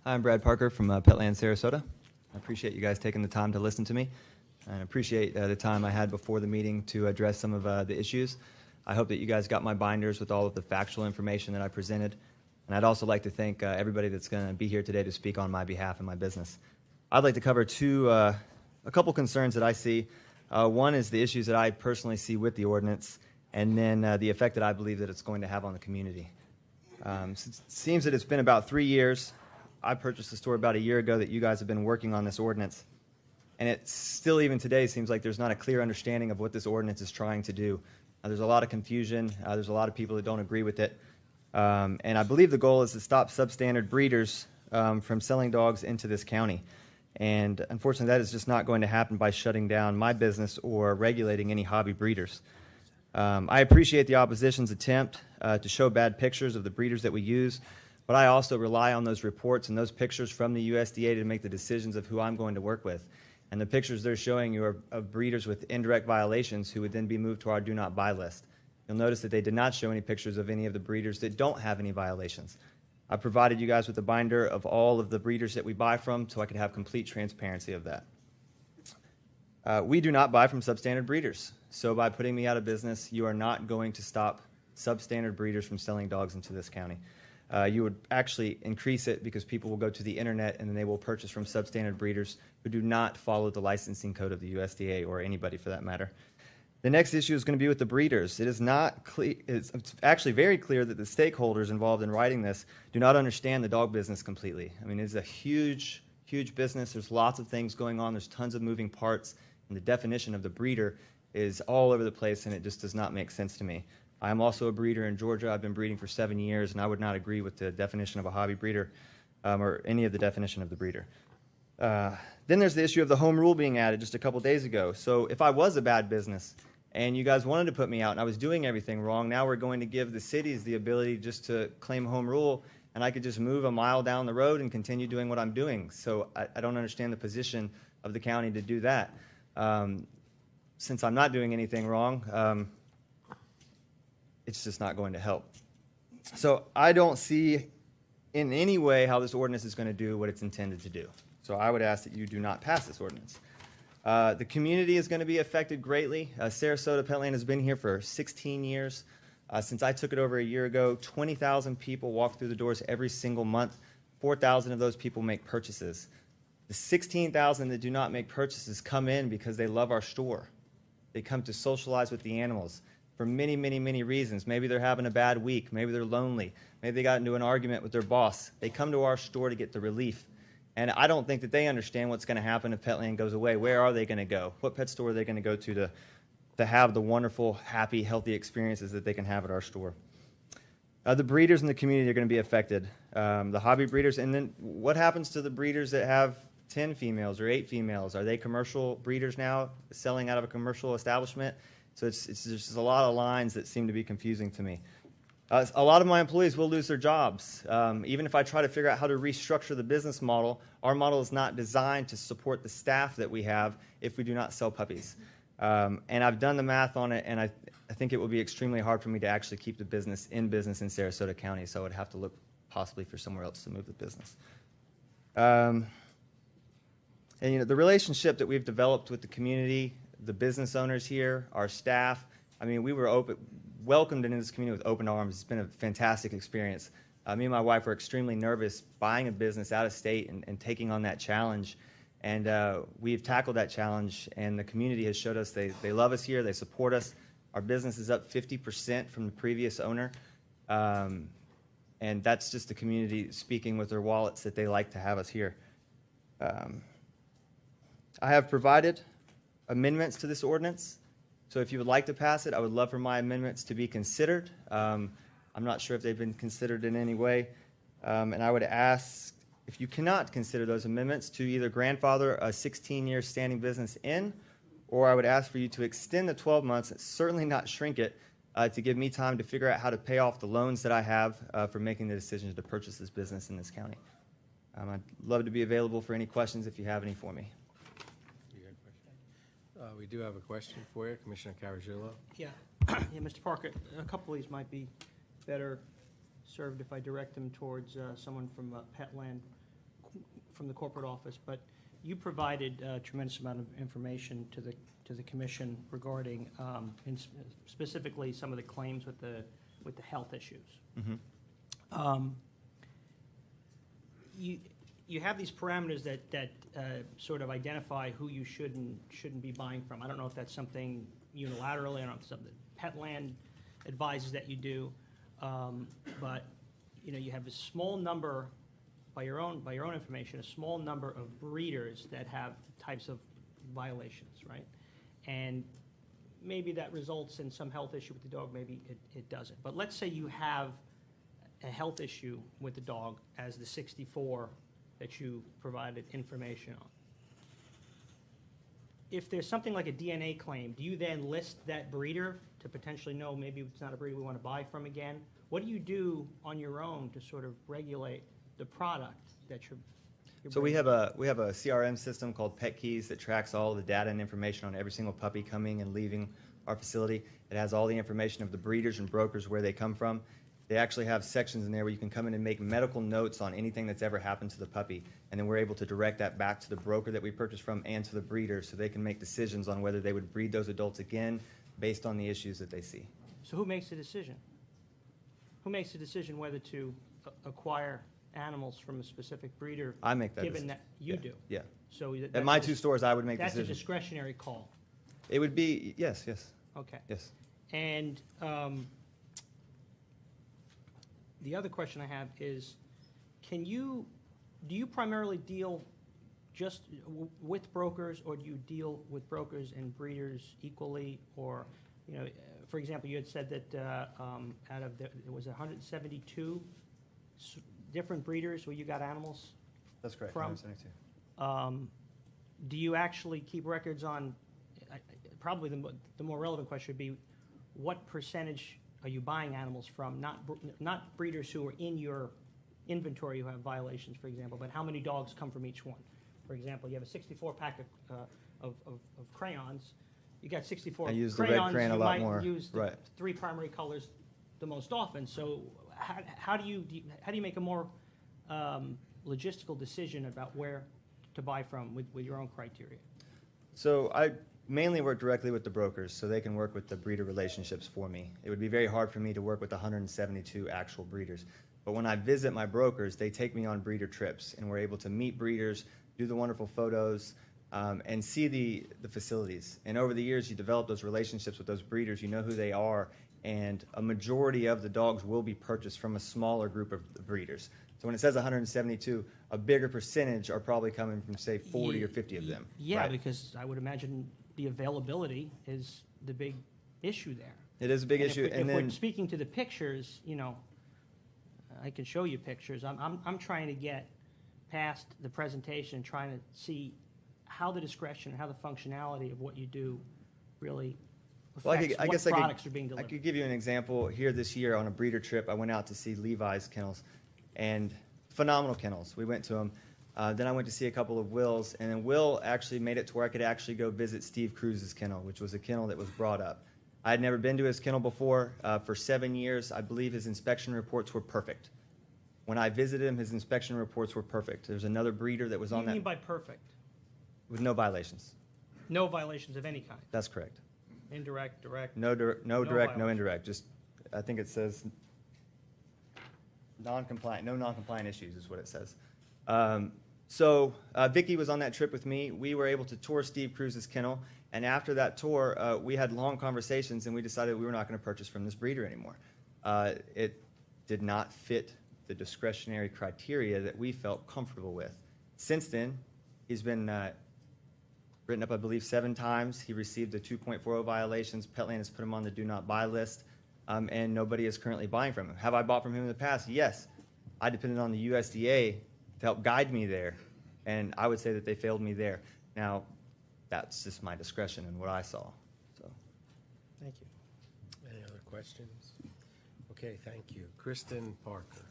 Hi, I'm Brad Parker from Petland, Sarasota. I appreciate you guys taking the time to listen to me, and appreciate the time I had before the meeting to address some of the issues. I hope that you guys got my binders with all of the factual information that I presented, and I'd also like to thank everybody that's going to be here today to speak on my behalf and my business. I'd like to cover a couple concerns that I see. One is the issues that I personally see with the ordinance, and then the effect that I believe that it's going to have on the community. It seems that it's been about 3 years. I purchased the store about a year ago that you guys have been working on this ordinance, and it still even today seems like there's not a clear understanding of what this ordinance is trying to do. There's a lot of confusion. There's a lot of people that don't agree with it, and I believe the goal is to stop substandard breeders from selling dogs into this county. And unfortunately, that is just not going to happen by shutting down my business or regulating any hobby breeders. I appreciate the opposition's attempt to show bad pictures of the breeders that we use, but I also rely on those reports and those pictures from the USDA to make the decisions of who I'm going to work with. And the pictures they're showing you are of breeders with indirect violations who would then be moved to our do not buy list. You'll notice that they did not show any pictures of any of the breeders that don't have any violations. I provided you guys with a binder of all of the breeders that we buy from so I could have complete transparency of that. We do not buy from substandard breeders. So by putting me out of business, you are not going to stop substandard breeders from selling dogs into this county. You would actually increase it because people will go to the internet and then they will purchase from substandard breeders who do not follow the licensing code of the USDA or anybody for that matter. The next issue is going to be with the breeders. It is not clear, it's actually very clear that the stakeholders involved in writing this do not understand the dog business completely. I mean, it's a huge, huge business. There's lots of things going on. There's tons of moving parts, and the definition of the breeder is all over the place, and it just does not make sense to me. I am also a breeder in Georgia. I've been breeding for 7 years, and I would not agree with the definition of a hobby breeder or any of the definition of the breeder. Then there's the issue of the home rule being added just a couple days ago. So if I was a bad business and you guys wanted to put me out and I was doing everything wrong, now we're going to give the cities the ability just to claim home rule, and I could just move a mile down the road and continue doing what I'm doing. So I don't understand the position of the county to do that. Since I'm not doing anything wrong, it's just not going to help. So I don't see in any way how this ordinance is going to do what it's intended to do. So I would ask that you do not pass this ordinance. The community is going to be affected greatly. Sarasota Petland has been here for 16 years. Since I took it over a year ago, 20,000 people walk through the doors every single month. 4,000 of those people make purchases. The 16,000 that do not make purchases come in because they love our store. They come to socialize with the animals for many, many, many reasons. Maybe they're having a bad week. Maybe they're lonely. Maybe they got into an argument with their boss. They come to our store to get the relief. And I don't think that they understand what's going to happen if Petland goes away. Where are they going to go? What pet store are they going to go to have the wonderful, happy, healthy experiences that they can have at our store? The breeders in the community are going to be affected. The hobby breeders. And then what happens to the breeders that have 10 females or 8 females? Are they commercial breeders now, selling out of a commercial establishment? So it's just a lot of lines that seem to be confusing to me. A lot of my employees will lose their jobs. Even if I try to figure out how to restructure the business model, our model is not designed to support the staff that we have if we do not sell puppies. And I've done the math on it, and I think it will be extremely hard for me to actually keep the business in Sarasota County, so I would have to look possibly for somewhere else to move the business. And the relationship that we've developed with the community, the business owners here, our staff, I mean, we were welcomed into this community with open arms. It's been a fantastic experience. Me and my wife were extremely nervous buying a business out of state and taking on that challenge. And we've tackled that challenge, and the community has showed us they love us here, they support us. Our business is up 50% from the previous owner. And that's just the community speaking with their wallets that they like to have us here. I have provided amendments to this ordinance. So if you would like to pass it, I would love for my amendments to be considered. I'm not sure if they've been considered in any way. And I would ask, if you cannot consider those amendments, to either grandfather a 16-year standing business in, or I would ask for you to extend the 12 months, certainly not shrink it, to give me time to figure out how to pay off the loans that I have for making the decision to purchase this business in this county. I'd love to be available for any questions if you have any for me. We do have a question for you, Commissioner Caragiolo. Yeah, Mr. Parker, a couple of these might be better served if I direct them towards someone from Petland. from the corporate office, but you provided a tremendous amount of information to the commission regarding, specifically some of the claims with the health issues. Mm-hmm. You have these parameters that sort of identify who you should and shouldn't be buying from. I don't know if that's something unilaterally. I don't know if it's something that Petland advises that you do, but you have a small number, by your own information, a small number of breeders that have types of violations, right? And maybe that results in some health issue with the dog. Maybe it doesn't. But let's say you have a health issue with the dog, as the 64 that you provided information on. If there's something like a DNA claim, do you then list that breeder to potentially know maybe it's not a breeder we want to buy from again? What do you do on your own to sort of regulate the product that you're So we have a CRM system called Pet Keys that tracks all the data and information on every single puppy coming and leaving our facility. It has all the information of the breeders and brokers, where they come from. They actually have sections in there where you can come in and make medical notes on anything that's ever happened to the puppy, and then we're able to direct that back to the broker that we purchased from and to the breeder, so they can make decisions on whether they would breed those adults again based on the issues that they see. So who makes the decision? Who makes the decision whether to acquire animals from a specific breeder? I make that given decision. that you do. Yeah. So At my two stores, I would make the that's a decision. discretionary call. It would be, yes. Okay. Yes. And the other question I have is, do you primarily deal just with brokers, or do you deal with brokers and breeders equally? Or, for example, you had said that out of it was 172 different breeders where you got animals. That's correct. From? 172. Do you actually keep records on? Probably the more relevant question would be, what percentage are you buying animals from? Not breeders who are in your inventory who have violations, for example, but how many dogs come from each one? For example, you have a 64 pack of crayons. You got 64 I use the crayons. red crayon a lot more. You might use the Right. 3 primary colors the most often. So how do you make a more logistical decision about where to buy from with your own criteria? So I mainly work directly with the brokers, so they can work with the breeder relationships for me. It would be very hard for me to work with 172 actual breeders. But when I visit my brokers, they take me on breeder trips, and we're able to meet breeders, do the wonderful photos, and see the facilities. And over the years, you develop those relationships with those breeders. You know who they are, and a majority of the dogs will be purchased from a smaller group of breeders. So when it says 172, a bigger percentage are probably coming from, say, 40 or 50 of them. Yeah, right? Because I would imagine the availability is the big issue there. It is a big issue. If And we're then, speaking to the pictures, I can show you pictures. I'm trying to get past the presentation and trying to see how the discretion, how the functionality of what you do really affects what products are being I delivered. could give you an example. Here this year on a breeder trip, I went out to see Levi's kennels, and phenomenal kennels. We went to them. Then I went to see a couple of Will's, and then Will actually made it to where I could actually go visit Steve Cruz's kennel, which was a kennel that was brought up. I had never been to his kennel before. For 7 years, I believe his inspection reports were perfect. When I visited him, his inspection reports were perfect. There's another breeder that was What on do you that mean by perfect? with no violations. No violations of any kind? That's correct. Indirect, direct? No direct, no violation. indirect. Just, I think it says non-compliant, no non-compliant issues is what it says. So Vicky was on that trip with me. We were able to tour Steve Cruz's kennel, and after that tour, we had long conversations, and we decided we were not going to purchase from this breeder anymore. It did not fit the discretionary criteria that we felt comfortable with. Since then, he's been written up, I believe, 7 times. He received the 2.40 violations. Petland has put him on the do not buy list, and nobody is currently buying from him. Have I bought from him in the past? Yes. I depended on the USDA to help guide me there, and I would say that they failed me there. Now, that's just my discretion and what I saw. So, Thank you. Any other questions? Okay, thank you. Kristen Parker.